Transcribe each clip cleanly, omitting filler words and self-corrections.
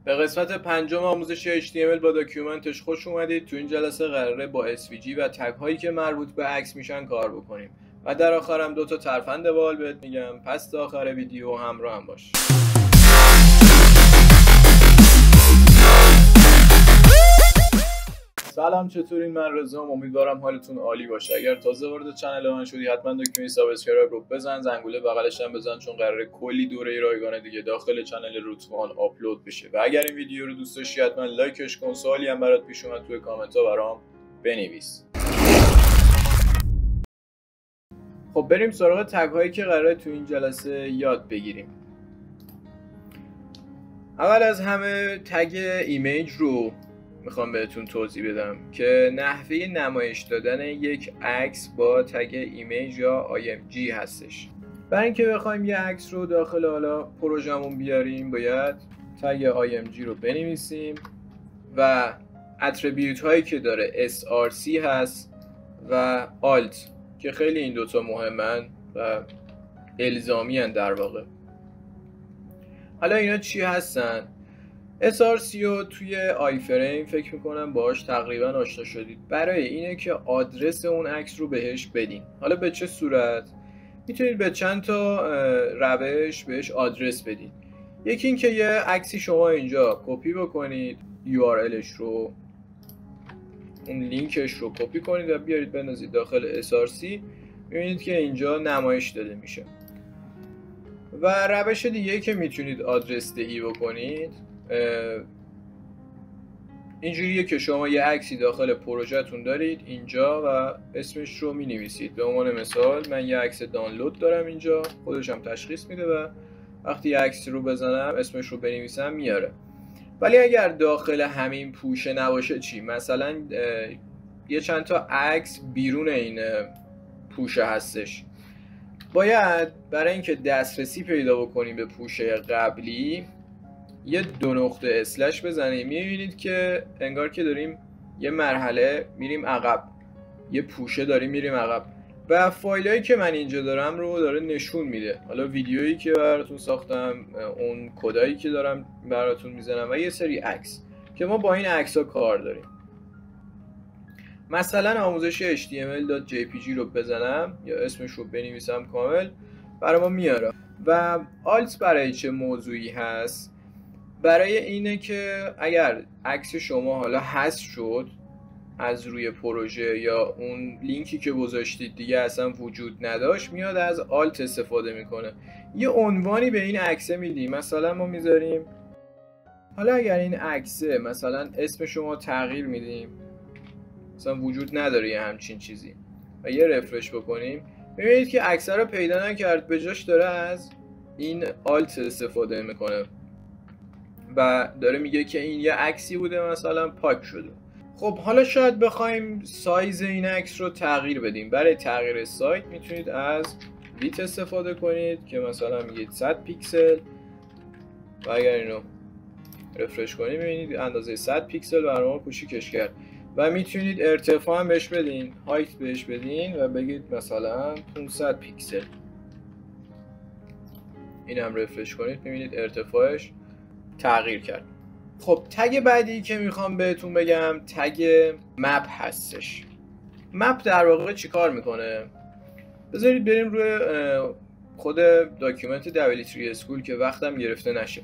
به قسمت پنجم آموزش HTML با داکیومنتش خوش اومدید. تو این جلسه قراره با SVG و تگ هایی که مربوط به عکس میشن کار بکنیم و در آخرم 2 تا ترفند بال بهت میگم. پس تا آخر ویدیو همراه هم باش. سلام، چطورین؟ من رضام، امیدوارم حالتون عالی باشه. اگر تازه وارد کانال من شدی حتما دکمه سابسکرایب رو بزن، زنگوله بغلش هم بزن، چون قراره کلی دوره رایگان دیگه داخل کانال روتمان آپلود بشه. و اگر این ویدیو رو دوست داشتی حتما لایکش کن. سوالی هم برات پیش اومد توی کامنت ها برام بنویس. خب بریم سراغ تگ هایی که قراره تو این جلسه یاد بگیریم. اول از همه تگ ایمیج رو میخوام بهتون توضیح بدم که نحوه نمایش دادن یک عکس با تگ ایمیج یا IMG هستش. برای اینکه بخوایم یه عکس رو داخل حالا پروژمون بیاریم باید تگ IMG رو بنویسیم و اتریبیوت هایی که داره SRC هست و Alt که خیلی این دوتا مهمن و الزامی هن در واقع. حالا اینا چی هستن؟ SRC رو توی آی فریم فکر میکنم باهاش تقریبا آشنا شدید. برای اینه که آدرس اون عکس رو بهش بدین. حالا به چه صورت؟ میتونید به چند تا روش بهش آدرس بدین. یکی این که یه عکسی شما اینجا کپی بکنید، URLش رو، اون لینکش رو کپی کنید و بیارید بندازید داخل SRC. میبینید که اینجا نمایش داده میشه. و روش دیگه که میتونید آدرس دهی بکنید اینجوریه که شما یه عکسی داخل پروژهتون دارید اینجا و اسمش رو می نویسید. به عنوان مثال من یه عکس دانلود دارم اینجا، خودش هم تشخیص میده و وقتی یه عکس رو بزنم اسمش رو بنویسم میاره. ولی اگر داخل همین پوشه نباشه چی؟ مثلا یه چند تا عکس بیرون این پوشه هستش. باید برای اینکه دسترسی پیدا بکنیم به پوشه قبلی یه 2 نقطه اسلش بزنیم. میبینید که انگار که داریم یه مرحله میریم عقب، یه پوشه داریم میریم عقب و فایلایی که من اینجا دارم رو داره نشون میده. حالا ویدیویی که براتون ساختم، اون کدایی که دارم براتون میزنم و یه سری عکس که ما با این عکس ها کار داریم. مثلا آموزش HTML.jpg رو بزنم یا اسمش رو بنویسم کامل برای ما میاره. و آلت برای چه موضوعی هست؟ برای اینه که اگر عکس شما حالا حذف شد از روی پروژه یا اون لینکی که گذاشتید دیگه اصلا وجود نداشت، میاد از آلت استفاده میکنه. یه عنوانی به این عکس میدیم. مثلا ما میذاریم، حالا اگر این عکسه مثلا اسم شما تغییر میدیم، مثلا وجود نداره یه همچین چیزی و یه رفرش بکنیم، میبینید که عکس رو پیدا نکرد، به جاش داره از این آلت استفاده میکنه و داره میگه که این یه عکسی بوده مثلا پاک شده. خب حالا شاید بخوایم سایز این عکس رو تغییر بدیم. برای تغییر سایز میتونید از ویت استفاده کنید که مثلا میگید 100 پیکسل و اگر اینو رفرش کنید میبینید اندازه 100 پیکسل برای ما کوچیکش کرد. و میتونید ارتفاع هم بهش بدین، هایت بهش بدین و بگید مثلا 500 پیکسل. این هم رفرش کنید میبینید ارتفاعش تغییر کرد. خب تگ بعدی که میخوام بهتون بگم تگ مپ هستش. مپ در واقع چی کار میکنه؟ بذارید بریم روی خود داکیومنت W3 اسکول که وقتم گرفته نشه.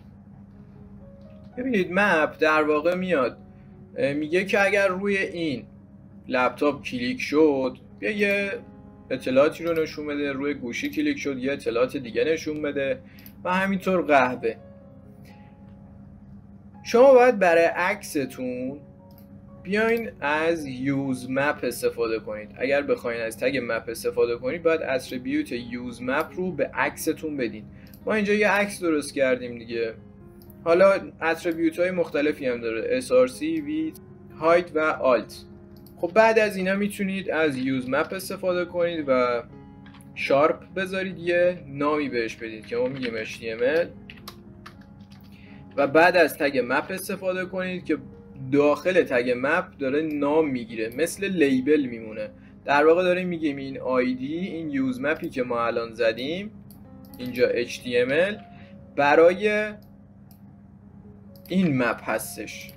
ببینید مپ در واقع میاد میگه که اگر روی این لپتاپ کلیک شد یه اطلاعاتی رو نشون بده، روی گوشی کلیک شد یه اطلاعات دیگه نشون بده و همینطور قهوه. شما باید برای عکستون بیاین از یوز مپ استفاده کنید. اگر بخواین از تگ مپ استفاده کنید باید اتریبیوت یوز مپ رو به عکستون بدین. ما اینجا یه عکس درست کردیم دیگه. حالا اتریبیوت های مختلفی هم داره، SRC، ویت، هایت و آلت. خب بعد از اینا میتونید از یوز مپ استفاده کنید و شارپ بذارید، یه نامی بهش بدید که ما میگیم HTML و بعد از تگ مپ استفاده کنید که داخل تگ مپ داره نام میگیره، مثل لیبل میمونه. در واقع داریم میگیم این آیدی، این یوز مپی که ما الان زدیم اینجا HTML برای این مپ هستش.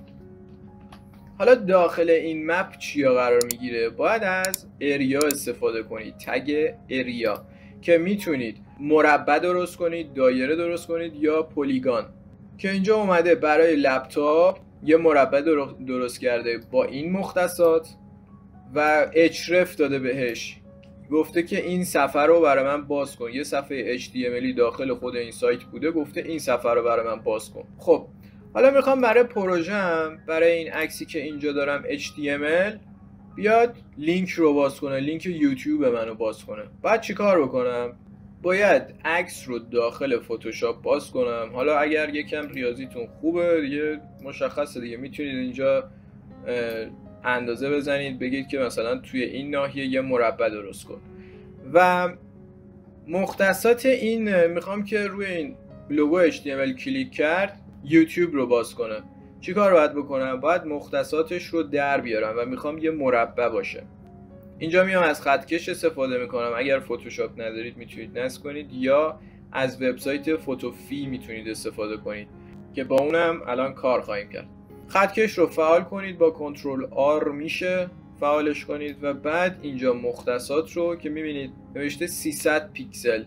حالا داخل این مپ چیا قرار میگیره؟ باید از اریا استفاده کنید، تگ اریا، که میتونید مربع درست کنید، دایره درست کنید یا پلیگان. که اینجا اومده برای لپتاپ یه مربع درست کرده با این مختصات و href داده بهش، گفته که این صفحه رو برای من باز کن. یه صفحه HTML داخل خود این سایت بوده، گفته این صفحه رو برای من باز کن. خب حالا میخوام برای پروژم، برای این عکسی که اینجا دارم HTML، بیاد لینک رو باز کنه، لینک یوتیوب منو باز کنه. بعد چی کار بکنم؟ باید عکس رو داخل فتوشاپ باز کنم. حالا اگر یکم ریاضیتون خوبه دیگه مشخصه دیگه، میتونید اینجا اندازه بزنید، بگید که مثلا توی این ناحیه یه مربع درست کن. و مختصات این میخوام که روی این لوگو HTML کلیک کرد یوتیوب رو باز کنه. چی کار باید بکنم؟ باید مختصاتش رو در بیارم و میخوام یه مربع باشه. اینجا میام از خطکش استفاده میکنم. اگر فتوشاپ ندارید میتونید نصب کنید یا از وبسایت فوتوفی میتونید استفاده کنید که با اونم الان کار خواهیم کرد. خطکش رو فعال کنید، با کنترل R میشه فعالش کنید و بعد اینجا مختصات رو که میبینید نوشته 300 پیکسل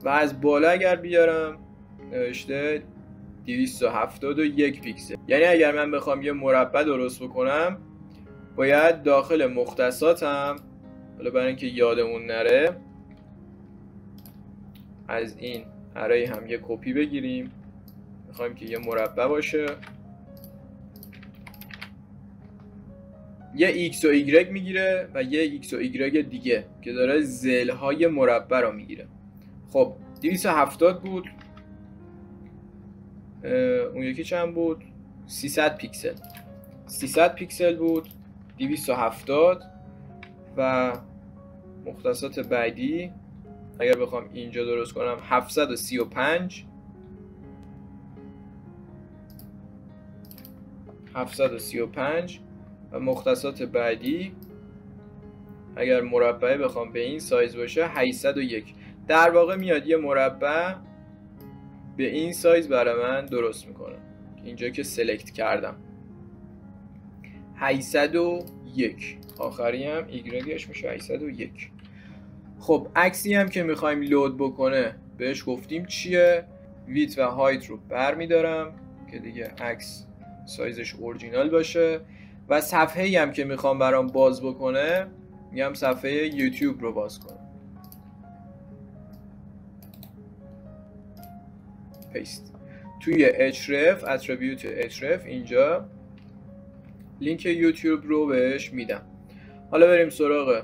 و از بالا اگر بیارم نوشته 271 پیکسل. یعنی اگر من بخوام یه مربع درست بکنم باید داخل مختصاتم، حالا برای اینکه یادمون نره، از این اری هم یه کپی بگیریم. میخوایم که یه مربع باشه، یه x و y میگیره و یه x و y دیگه که داره ذیل‌های مربع رو میگیره. خب 270 بود، اون یکی چند بود؟ 300 پیکسل. 300 پیکسل بود، 270 و مختصات بعدی اگر بخوام اینجا درست کنم 735 و مختصات بعدی اگر مربع بخوام به این سایز باشه 801. در واقع میاد یه مربع به این سایز برای من درست میکنه. اینجا که سلکت کردم 801، آخری هم ایگرگش میشه 801. خب عکسی هم که میخوایم لود بکنه بهش گفتیم چیه؟ ویت و هایت رو برمیدارم که دیگه عکس سایزش اورجینال باشه و صفحه‌ای هم که میخوام برام باز بکنه میگم صفحه یوتیوب رو باز کنم. پیست توی href اتریبیوت href اینجا لینک یوتیوب رو بهش میدم. حالا بریم سراغ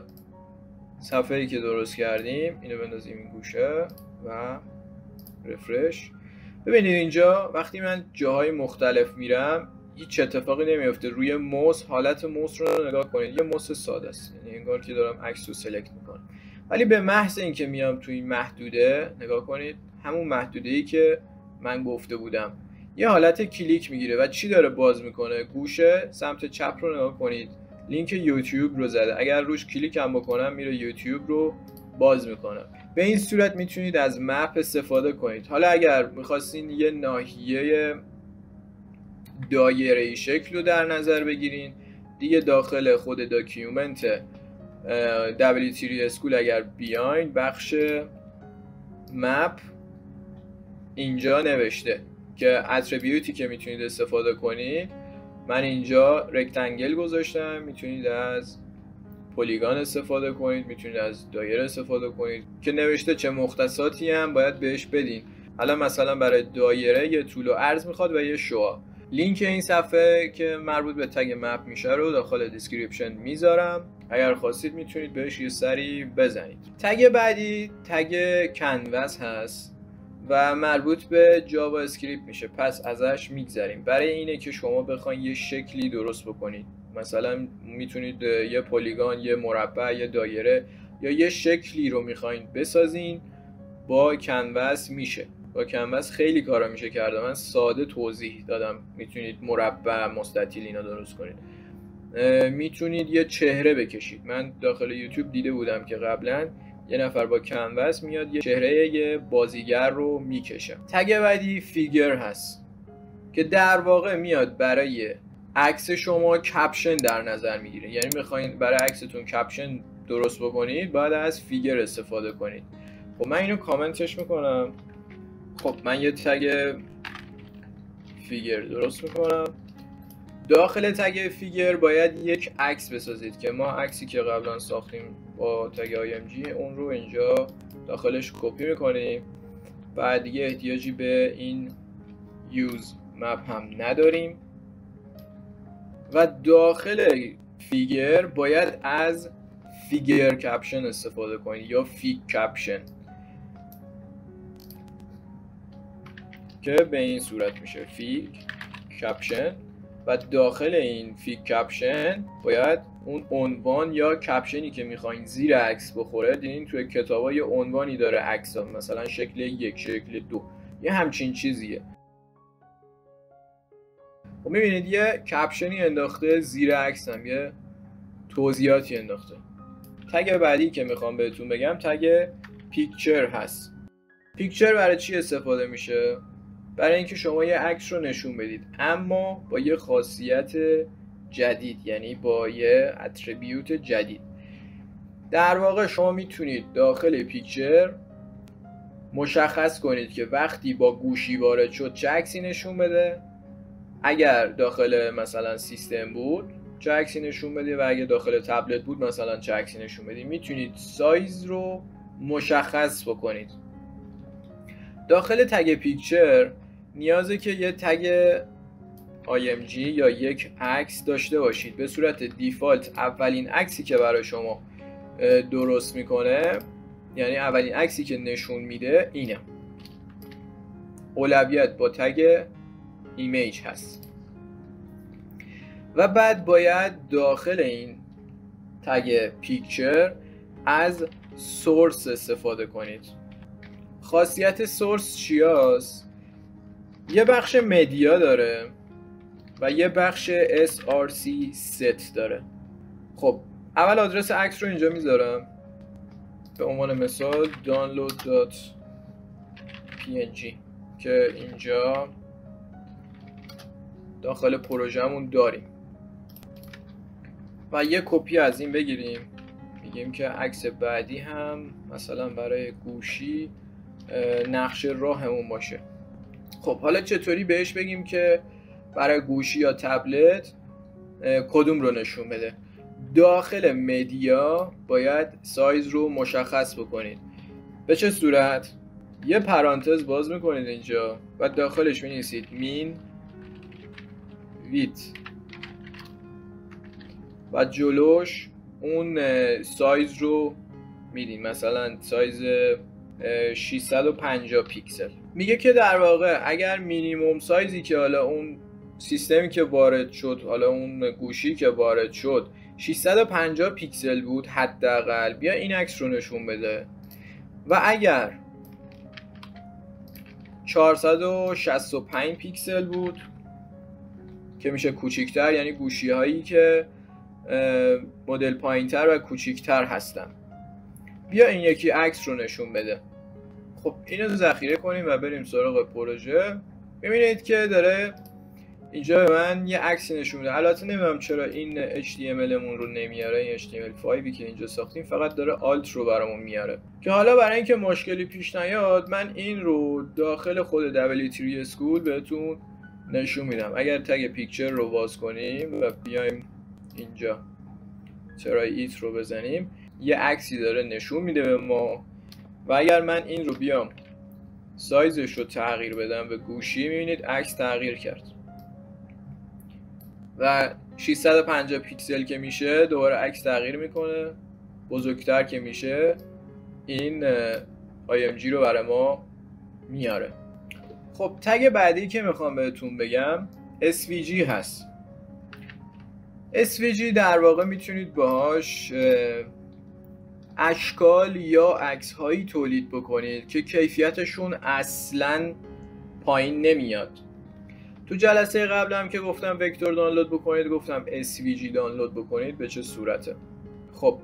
صفحه‌ای که درست کردیم. اینو بندازیم این گوشه و رفرش. ببینید اینجا وقتی من جاهای مختلف میرم هیچ اتفاقی نمیفته. روی موس حالت موس رو نگاه کنید، یه موس ساده است، یعنی انگار که دارم عکس رو سلکت میکنم. ولی به محض اینکه میام توی این محدوده نگاه کنید، همون محدوده‌ای که من گفته بودم یه حالت کلیک میگیره و چی داره باز میکنه؟ گوشه سمت چپ رو نگاه کنید، لینک یوتیوب رو زده. اگر روش کلیک هم بکنم میره یوتیوب رو باز میکنه. به این صورت میتونید از مپ استفاده کنید. حالا اگر میخواستین یه ناحیه دایره‌ای شکل رو در نظر بگیرین دیگه، داخل خود داکیومنت W3 اسکول اگر بیاین بخش مپ اینجا نوشته که اتریبیوتی که میتونید استفاده کنید. من اینجا رکتنگل گذاشتم، میتونید از پلیگان استفاده کنید، میتونید از دایره استفاده کنید که نوشته چه مختصاتی هم باید بهش بدین. حالا مثلا برای دایره یه طول و عرض میخواد و یه شعاع. لینک این صفحه که مربوط به تگ مپ میشه رو داخل دیسکریپشن میذارم، اگر خواستید میتونید بهش یه سری بزنید. تگ بعدی تگ کنوس هست و مربوط به جاوا اسکریپت میشه، پس ازش میگذریم. برای اینه که شما بخواید یه شکلی درست بکنید، مثلا میتونید یه پلیگان، یه مربع، یه دایره یا یه شکلی رو میخواین بسازین، با کنوس میشه. با کنوس خیلی کارا میشه کرده، من ساده توضیح دادم. میتونید مربع، مستطیل اینا درست کنید. میتونید یه چهره بکشید. من داخل یوتیوب دیده بودم که قبلا یه نفر با کنوس میاد یه چهره یه بازیگر رو میکشه. تگ بعدی فیگر هست. که در واقع میاد برای عکس شما کپشن در نظر میگیره. یعنی میخواین برای عکستون کپشن درست بکنید باید از فیگر استفاده کنید. خب من اینو کامنتش میکنم. خب من یه تگ فیگر درست میکنم. داخل تگ فیگر باید یک عکس بسازید که ما عکسی که قبلا ساختیم با تگ IMG اون رو اینجا داخلش کپی میکنیم. بعد دیگه احتیاجی به این یوز مپ هم نداریم و داخل فیگر باید از فیگر کپشن استفاده کنید یا فیگ کپشن که به این صورت میشه فیگ کپشن. و داخل این فیگ کپشن باید اون عنوان یا کپشنی که میخواین زیر عکس بخوره، دیدین توی کتابا یه عنوانی داره عکس ها، مثلا شکل 1 شکل 2 یه همچین چیزیه. و میبینید یه کپشنی انداخته زیر عکس هم یه توضیحاتی انداخته. تگ بعدی که میخوام بهتون بگم تگ پیکچر هست. پیکچر برای چی استفاده میشه؟ برای اینکه شما یه عکس رو نشون بدید اما با یه خاصیت جدید، یعنی با یه اتریبیوت جدید. در واقع شما میتونید داخل پیکچر مشخص کنید که وقتی با گوشی وارد شد چه عکسی نشون بده، اگر داخل مثلا سیستم بود چه عکسی نشون بده و اگر داخل تبلت بود مثلا چه عکسی نشون بده. میتونید سایز رو مشخص بکنید. داخل تگ پیکچر نیازه که یه تگ IMG یا یک عکس داشته باشید. به صورت دیفالت اولین عکسی که برای شما درست میکنه، یعنی اولین عکسی که نشون میده اینه. اولویت با تگ ایمیج هست و بعد باید داخل این تگ پیکچر از سورس استفاده کنید. خاصیت سورس چیاست؟ یه بخش مدیا داره و یه بخش src set داره. خب اول آدرس عکس رو اینجا میذارم به عنوان مثال download.png که اینجا داخل پروژه‌مون داریم و یه کپی از این بگیریم. میگیم که عکس بعدی هم مثلا برای گوشی نقشه راهمون باشه. خب حالا چطوری بهش بگیم که برای گوشی یا تبلت کدوم رو نشون بده؟ داخل مدیا باید سایز رو مشخص بکنید. به چه صورت؟ یه پرانتز باز میکنید اینجا و داخلش می‌نویسید مین ویت و جلوش اون سایز رو میدین، مثلا سایز 650 پیکسل. میگه که در واقع اگر مینیمم سایزی که حالا اون سیستمی که وارد شد، حالا اون گوشی که وارد شد 650 پیکسل بود حداقل، بیا این عکس رو نشون بده. و اگر 465 پیکسل بود که میشه کوچیکتر، یعنی گوشی هایی که مدل پایینتر و کوچیکتر هستن، بیا این یکی عکس رو نشون بده. خب اینو ذخیره کنیم و بریم سراغ پروژه. ببینید که داره اینجا به من یه عکسی نشون میده. البته نمیدونم چرا این HTML مون رو نمیاره، این HTML5 که اینجا ساختیم فقط داره آلت رو برامون میاره. که حالا برای اینکه مشکلی پیش نیاد من این رو داخل خود W3 School بهتون نشون میدم. اگر تگ پیکچر رو باز کنیم و بیایم اینجا ترای ایت رو بزنیم، یه عکسی داره نشون میده به ما. و اگر من این رو بیام سایزش رو تغییر بدم به گوشی، میبینید عکس تغییر کرد و 650 پیکسل که میشه دوباره عکس تغییر میکنه، بزرگتر که میشه این IMG رو برای ما میاره. خب تگ بعدی که میخوام بهتون بگم SVG هست. SVG در واقع میتونید باهاش اشکال یا عکس هایی تولید بکنید که کیفیتشون اصلا پایین نمیاد. تو جلسه قبلم که گفتم وکتور دانلود بکنید گفتم SVG دانلود بکنید به چه صورته. خب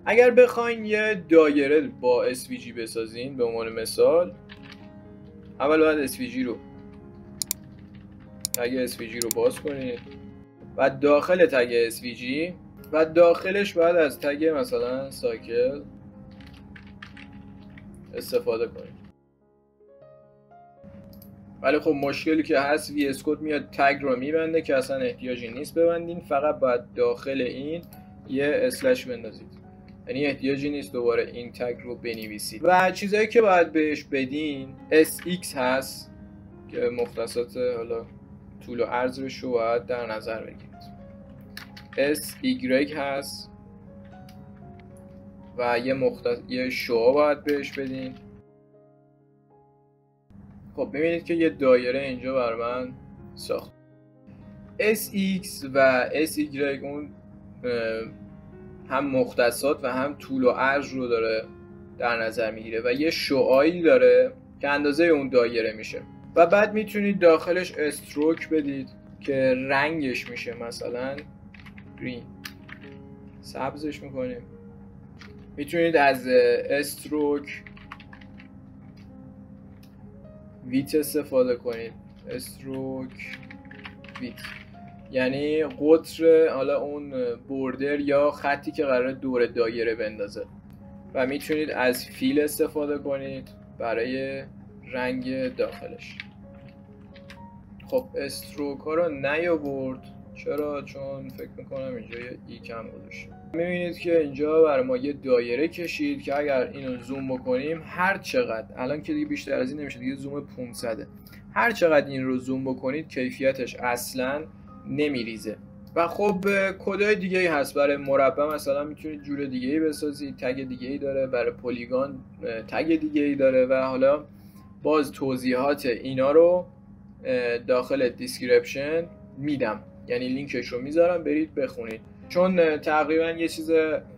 اگر بخواین یه دایره با SVG بسازین به عنوان مثال، اول باید SVG رو تگ SVG رو باز کنید و داخل تگ SVG و داخلش باید از تگ مثلا سایکل استفاده کنید. ولی خب مشکلی که هست VS Code میاد تگ رو میبنده که اصلا احتیاجی نیست ببندین، فقط باید داخل این یه اسلش بندازید، یعنی احتیاجی نیست دوباره این تگ رو بنویسید. و چیزایی که باید بهش بدین SX هست که مختصات حالا طول و عرضش رو باید در نظر بگیرید. SY هست و یه شو باید بهش بدین. خب ببینید که یه دایره اینجا بر من ساخت. SX و SY اون هم مختصات و هم طول و عرض رو داره در نظر میگیره و یه شعاعی داره که اندازه اون دایره میشه و بعد میتونید داخلش استروک بدید که رنگش میشه مثلا گرین، سبزش میکنیم. میتونید از استروک ویت استفاده کنید. استروک ویت یعنی قطر حالا اون بوردر یا خطی که قراره دور دایره بندازه. و میتونید از فیل استفاده کنید برای رنگ داخلش. خب استروک ها رو نیاورد، چرا؟ چون فکر میکنم اینجا یه ای کم گذاشته. میبینید که اینجا برای ما یه دایره کشید که اگر اینو زوم بکنیم هر چقدر، الان که دیگه بیشتر از این نمیشه، دیگه زوم 500، هر چقدر این رو زوم بکنید کیفیتش اصلا نمیریزه. و خب کدای دیگه ای هست برای مربع، مثلا میتونید جور دیگه ای بسازید، تگ دیگه ای داره، برای پلیگان تگ دیگه ای داره و حالا باز توضیحات اینا رو داخل دیسکریپشن میدم، یعنی لینکش رو میذارم برید بخونید، چون تقریبا یه چیز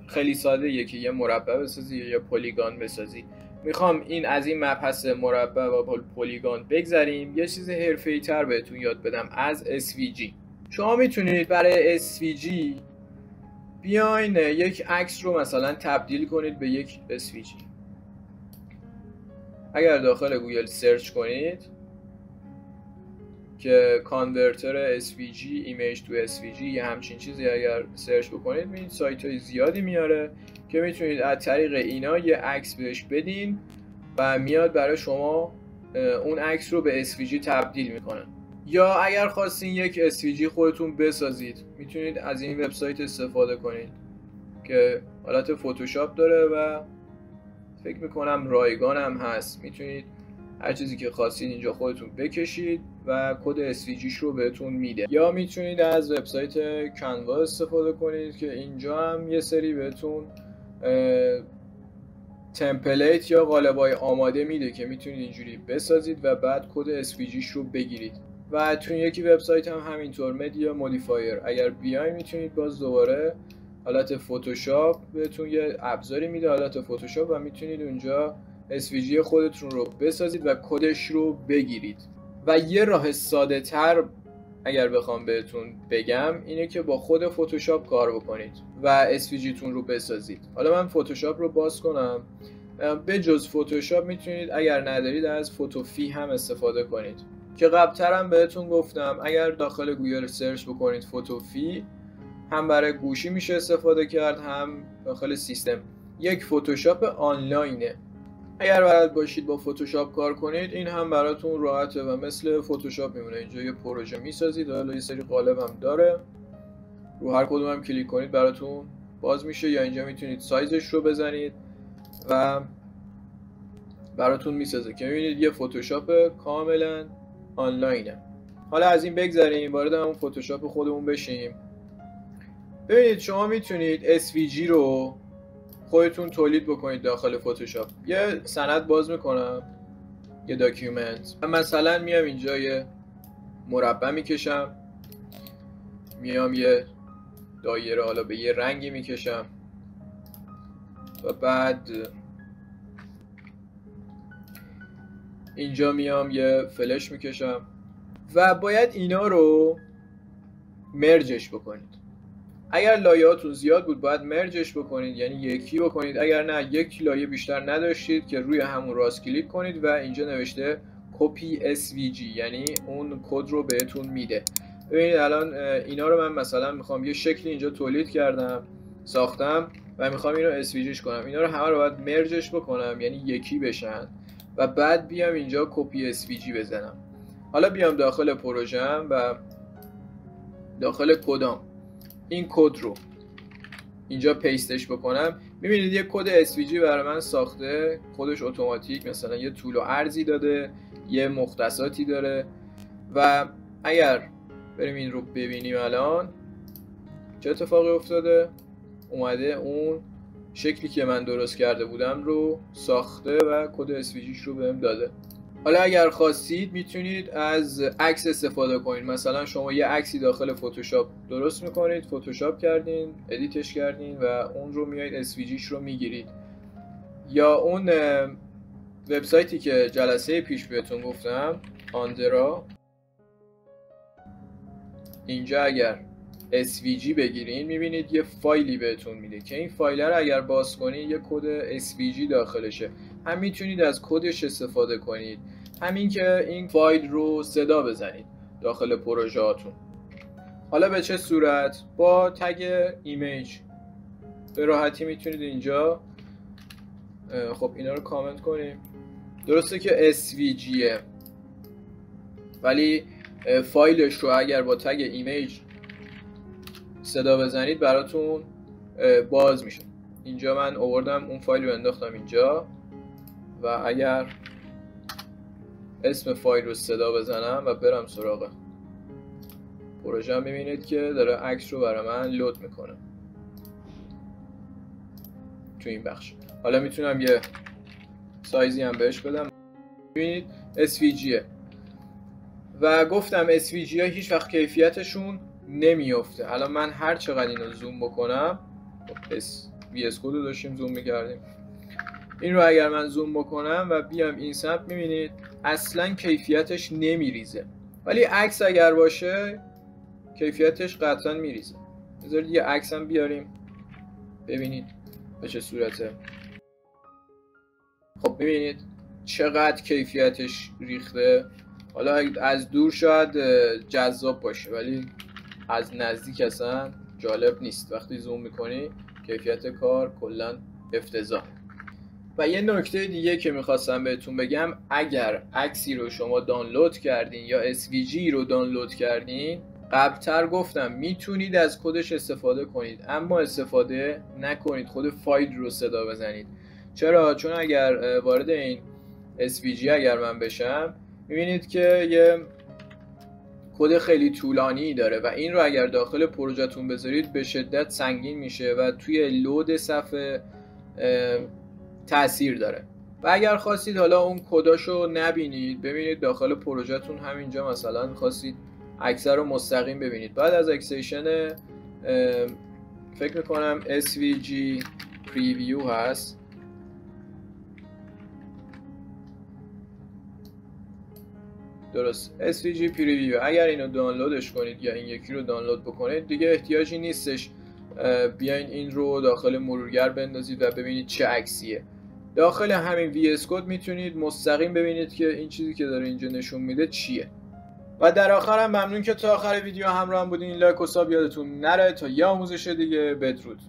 خیلی ساده یه که یه مربع بسازی یا پلیگان بسازی. میخوام از این مبحث مربع و پلیگان بگذریم، یه چیز حرفه‌ای تر بهتون یاد بدم از SVG. شما میتونید برای SVG بیاین یک عکس رو مثلا تبدیل کنید به یک SVG. اگر داخل گوگل سرچ کنید که کانورتر SVG ایمیج تو SVG یه همچین چیزی اگر سرچ بکنید میبینید سایت های زیادی میاره که میتونید از طریق اینا یه عکس بهش بدین و میاد برای شما اون عکس رو به SVG تبدیل میکنه. یا اگر خواستین یک SVG خودتون بسازید میتونید از این وبسایت استفاده کنید که حالت فتوشاپ داره و فکر میکنم رایگان هم هست. میتونید هر چیزی که خواستید اینجا خودتون بکشید و کد SVGش رو بهتون میده. یا میتونید از وبسایت کانوا استفاده کنید که اینجا هم یه سری بهتون تمپلیت یا قالب‌های آماده میده که میتونید اینجوری بسازید و بعد کد SVGش رو بگیرید. و تو یکی وبسایت هم همینطور مدیا مودیفایر، اگر بیاین میتونید باز دوباره حالت فتوشاپ بهتون یه ابزاری میده حالت فتوشاپ و میتونید اونجا SVG خودتون رو بسازید و کدش رو بگیرید. و یه راه ساده تر اگر بخوام بهتون بگم اینه که با خود فتوشاپ کار بکنید و SVG تون رو بسازید. حالا من فتوشاپ رو باز کنم. به جز فتوشاپ میتونید اگر ندارید از فوتوفی هم استفاده کنید که قبل‌تر هم بهتون گفتم اگر داخل گوگل سرچ بکنید فوتوفی هم برای گوشی میشه استفاده کرد هم داخل سیستم. یک فتوشاپ آنلاینه، اگر بلد باشید با فتوشاپ کار کنید این هم براتون راحته و مثل فتوشاپ میمونه. اینجا یه پروژه میسازید، حالا یه سری قالب هم داره، رو هر کدوم هم کلیک کنید براتون باز میشه، یا اینجا میتونید سایزش رو بزنید و براتون میسازه که میبینید یه فتوشاپ کاملا آنلاینه. حالا از این بگذریم وارد همون فتوشاپ خودمون بشیم. ببینید شما میتونید SVG رو خودتون تولید بکنید داخل فتوشاپ. یه سند باز میکنم، یه داکیومنت، مثلا میام اینجا یه مربع میکشم، میام یه دایره حالا به یه رنگی میکشم و بعد اینجا میام یه فلش میکشم و باید اینا رو مرجش بکنید. اگر لایه‌هاتون زیاد بود باید مرجش بکنید، یعنی یکی بکنید. اگر نه یک لایه بیشتر نداشتید که روی همون راست کلیک کنید و اینجا نوشته کپی SVG، یعنی اون کد رو بهتون میده. ببینید الان اینا رو من مثلا میخوام یه شکلی اینجا تولید کردم، ساختم و میخوام اینو SVGش کنم. اینا رو همه رو باید مرجش بکنم، یعنی یکی بشن و بعد بیام اینجا کپی SVG بزنم. حالا بیام داخل پروژم و داخل کدام این کد رو اینجا پیستش بکنم، میبینید یه کد SVG برای من ساخته، خودش اتوماتیک مثلا یه طول و عرضی داده، یه مختصاتی داره. و اگر بریم این رو ببینیم الان چه اتفاقی افتاده، اومده اون شکلی که من درست کرده بودم رو ساخته و کد SVGش رو بهم داده. حالا اگر خواستید میتونید از عکس استفاده کنید. مثلا شما یه عکسی داخل فتوشاپ درست میکنید، فتوشاپ کردین، ادیتش کردین و اون رو میایید SVGش رو میگیرید. یا اون وبسایتی که جلسه پیش بهتون گفتم، آندرا، اینجا اگر SVG بگیرین میبینید یه فایلی بهتون میده که این فایل رو اگر باز کنید یه کد SVG داخلشه. هم میتونید از کدش استفاده کنید، همین که این فایل رو صدا بزنید داخل پروژه هاتون. حالا به چه صورت؟ با تگ ایمیج به راحتی میتونید اینجا خب اینا رو کامنت کنیم. درسته که SVGه ولی فایلش رو اگر با تگ ایمیج صدا بزنید براتون باز میشه. اینجا من آوردم اون فایل رو انداختم اینجا و اگر اسم فایل رو صدا بزنم و برم سراغ پروژه هم میبینید که داره عکس رو برای من لود میکنه تو این بخش. حالا میتونم یه سایزی هم بهش بدم. میبینید SVGه و گفتم SVG ها هیچ وقت کیفیتشون نمیفته. الان من هر چقدر اینو زوم بکنم، VS کد رو داشتیم زوم میکردیم، این رو اگر من زوم بکنم و بیام این سمت میبینید اصلا کیفیتش نمیریزه، ولی عکس اگر باشه کیفیتش قطعا میریزه. بذارید یه عکس هم بیاریم ببینید به چه صورته. خب ببینید چقدر کیفیتش ریخته. حالا از دور شاید جذاب باشه ولی از نزدیک اصلا جالب نیست. وقتی زوم میکنی کیفیت کار کلا افتضاح. و یه نکته دیگه که میخواستم بهتون بگم، اگر عکسی رو شما دانلود کردین یا SVG رو دانلود کردین، قبلتر گفتم میتونید از کدش استفاده کنید، اما استفاده نکنید خود فایل رو صدا بزنید. چرا؟ چون اگر وارد این SVG اگر من بشم میبینید که یه کد خیلی طولانی داره و این رو اگر داخل پروژه‌تون بذارید به شدت سنگین میشه و توی لود صفحه تأثیر داره. و اگر خواستید حالا اون کداشو نبینید، ببینید داخل پروژه‌تون همینجا مثلا خواستید عکس رو مستقیم ببینید، بعد از اکستنشن فکر میکنم SVG پریویو هست، درست SVG پریویو، اگر اینو دانلودش کنید یا این یکی رو دانلود بکنید دیگه احتیاجی نیستش بیاین این رو داخل مرورگر بندازید و ببینید چه عکسیه. داخل همین VS کد میتونید مستقیم ببینید که این چیزی که داره اینجا نشون میده چیه. و در آخرم ممنون که تا آخر ویدیو همراه بودین. لایک و ساب یادتون نره. تا یه آموزش دیگه، بدرود.